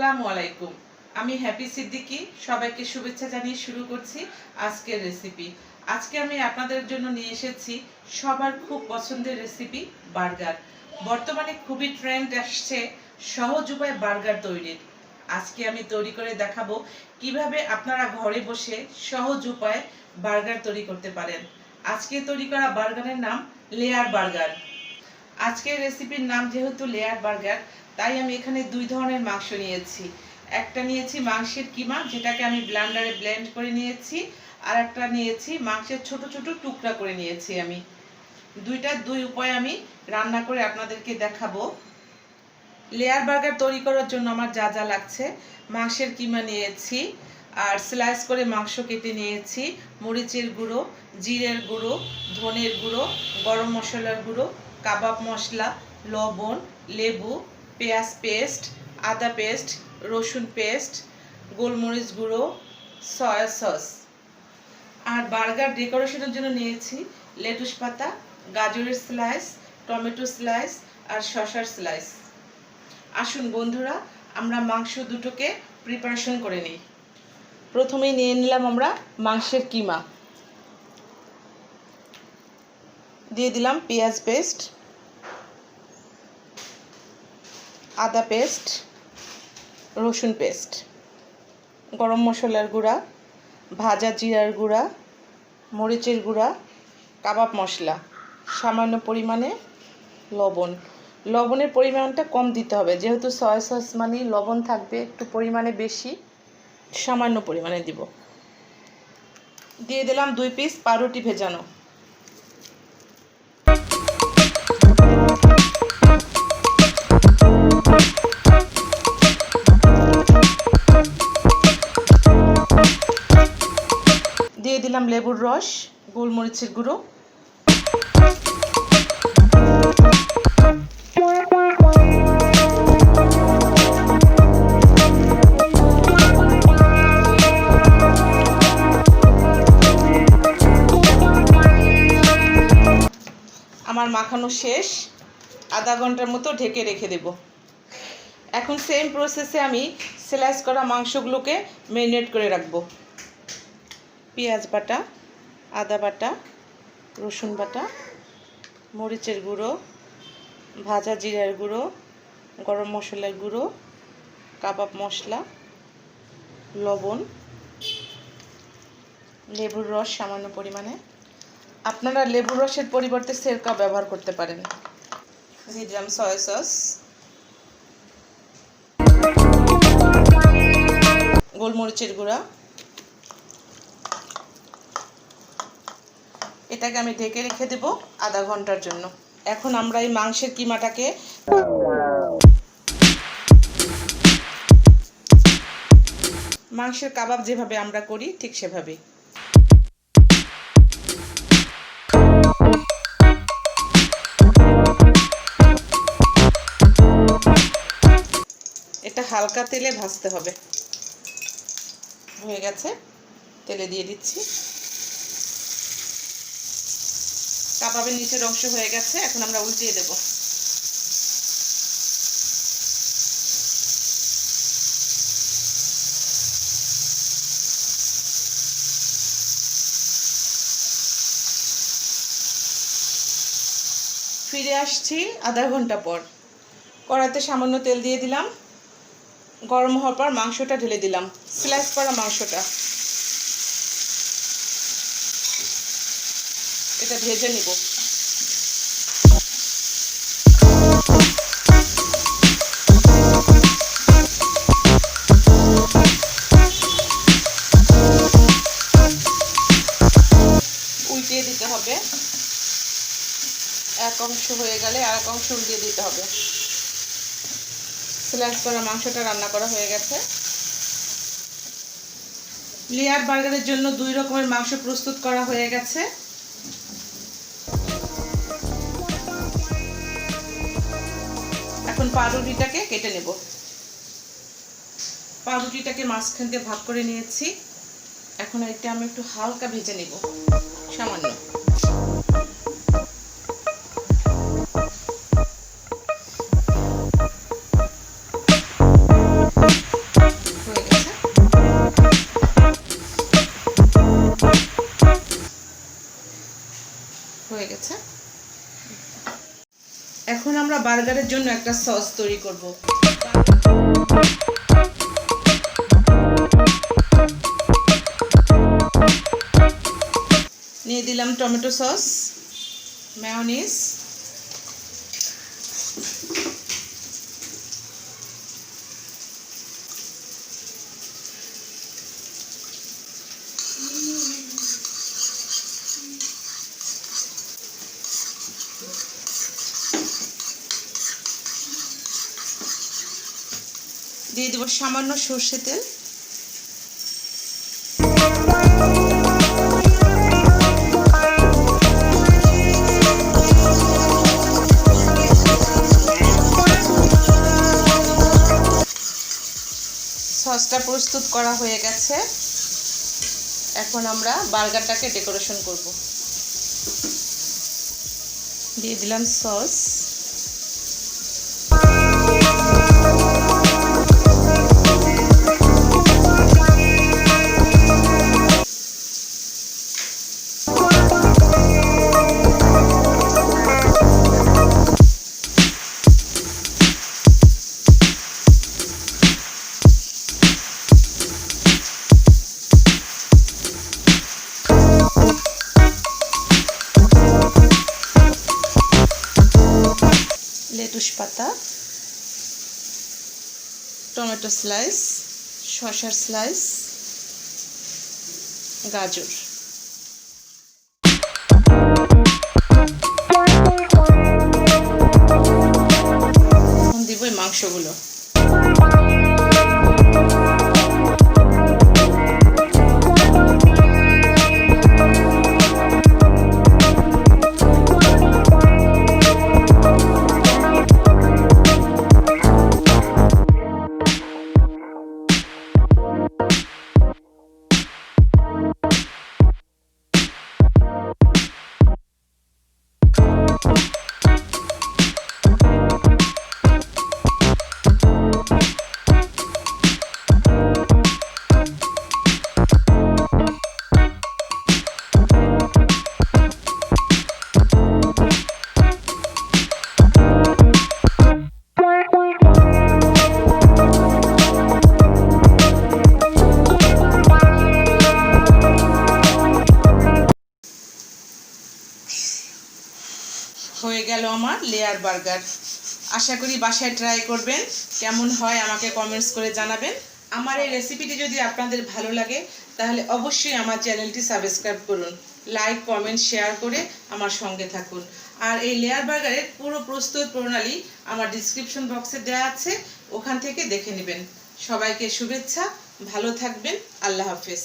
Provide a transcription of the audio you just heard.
আসসালামু আলাইকুম। আমি হ্যাপি সিদ্দিকি সবাইকে শুভেচ্ছা জানিয়ে শুরু করছি আজকের রেসিপি। আজকে আমি আপনাদের জন্য নিয়ে এসেছি সবার খুব পছন্দের রেসিপি বার্গার। বর্তমানে খুবই ট্রেন্ড আসছে সহজ উপায়ে বার্গার তৈরির। আজকে আমি তৈরি করে দেখাবো কিভাবে আপনারা ঘরে বসে সহজ উপায়ে বার্গার তৈরি করতে পারেন। আজকে তৈরি করা বার্গারের নাম লেয়ার বার্গার। আজকের রেসিপির নাম যেহেতু লেয়ার বার্গার, তাই আমি এখানে দুই ধরনের মাংস নিয়েছি। একটা নিয়েছি মাংসের কিমা, যেটাকে আমি ব্লেন্ডারে ব্লেন্ড করে নিয়েছি, আর একটা নিয়েছি মাংসের ছোট ছোট টুকরা করে নিয়েছি। আমি দুই উপায়ে আমি রান্না করে আপনাদেরকে দেখাবো। লেয়ার বার্গার তৈরি করার জন্য আমার যা যা লাগছে: মাংসের কিমা নিয়েছি, আর স্লাইস করে মাংস কেটে নিয়েছি, মরিচের গুঁড়ো, জিরের গুঁড়ো, ধনের গুঁড়ো, গরম মশলার গুঁড়ো, কাবাব মশলা, লবণ, লেবু, পেঁয়াজ পেস্ট, আদা পেস্ট, রসুন পেস্ট, গোলমরিচ গুঁড়ো, সয়া সস। আর বার্গার ডেকোরেশনের জন্য নিয়েছি লেটুস পাতা, গাজরের স্লাইস, টমেটো স্লাইস আর শসার স্লাইস। আসুন বন্ধুরা, আমরা মাংস দুটোকে প্রিপারেশন করে নিই। প্রথমেই নিয়ে নিলাম আমরা মাংসের কিমা। দিয়ে দিলাম পেঁয়াজ পেস্ট, আদা পেস্ট, রসুন পেস্ট, গরম মশলার গুঁড়া, ভাজা জিরার গুঁড়া, মরিচের গুঁড়া, কাবাব মশলা, সামান্য পরিমাণে লবণ। লবণের পরিমাণটা কম দিতে হবে, যেহেতু সয়া সস মানে লবণ থাকবে, একটু পরিমাণে বেশি, সামান্য পরিমাণে দিব। দিয়ে দিলাম 2 পিস পাউরুটি ভেজানো। দিয়ে দিলাম লেবুর রস, গোলমরিচের গুঁড়ো, আমার মাখানো শেষ। আধা ঘন্টার মতো ঢেকে রেখে দেব। এখন সেম প্রসেসে আমি স্লাইস করা মাংসগুলোকে ম্যারিনেট করে রাখবো। পেঁয়াজ বাটা, আদা বাটা, রসুন বাটা, মরিচের গুঁড়ো, ভাজা জিরার গুঁড়ো, গরম মশলার গুঁড়ো, কাবাব মশলা, লবণ, লেবুর রস সামান্য পরিমাণে। আপনারা লেবুর রসের পরিবর্তে সিরকা ব্যবহার করতে পারেন। দিয়ে দিলাম সয়া সস, গোলমরিচের গুঁড়া। এটাকে আমি ঢেকে রেখে দেব আধা ঘন্টার জন্য। এখন আমরা এই মাংসের কিমাটাকে মাংসের কাবাব যেভাবে আমরা করি ঠিক সেভাবেই এটা হালকা তেলে ভাজতে হবে। হয়ে গেছে, তেলে দিয়ে দিচ্ছি। কাবাবের নিচের অংশ হয়ে গেছে, এখন আমরা উল্টিয়ে দেব। ফিরে আসছি আধা ঘন্টা পর। কড়াইতে সামান্য তেল দিয়ে দিলাম। গরম হওয়ার পর মাংসটা ঢেলে দিলাম, স্লাইস করা মাংসটা। এটা ভেজে নিব। উল্টিয়ে দিতে হবে। এক অংশ হয়ে গেলে আর এক অংশ উল্টিয়ে দিতে হবে। স্লাইস করা মাংসটা রান্না করা হয়ে গেছে। লেয়ার বার্গারের জন্য 2 রকমের মাংস প্রস্তুত করা হয়ে গেছে। এখন পাউরুটিটাকে কেটে নেব। পাউরুটিটাকে মাঝখান দিয়ে ভাগ করে নিয়েছি। এখন এটা আমি একটু হালকা ভেজে নেব, সামান্য। এখন আমরা বার্গারের জন্য একটা সস তৈরি করব। নিয়ে দিলাম টমেটো সস, মেয়োনিজ, দিয়ে দেব সামান্য সর্ষে তেল, সসটা প্রস্তুত করা হয়ে গেছে। এখন আমরা বার্গারটাকে ডেকোরেশন করব। দিয়ে দিলাম সস, লেটুস পাতা, টমেটো স্লাইস, শসার স্লাইস, গাজর। এখন দিব এই মাংসগুলো। হয়ে গেল আমার লেয়ার বার্গার। আশা করি বাসায় ট্রাই করবেন, কেমন হয় আমাকে কমেন্টস করে জানাবেন। আমার এই রেসিপিটি যদি আপনাদের ভালো লাগে তাহলে অবশ্যই আমার চ্যানেলটি সাবস্ক্রাইব করুন, লাইক কমেন্ট শেয়ার করে আমার সঙ্গে থাকুন। আর এই লেয়ার বার্গারের পুরো প্রস্তুত প্রণালী আমার ডিসক্রিপশন বক্সে দেওয়া আছে, ওখান থেকে দেখে নেবেন। সবাইকে শুভেচ্ছা, ভালো থাকবেন, আল্লাহ হাফেজ।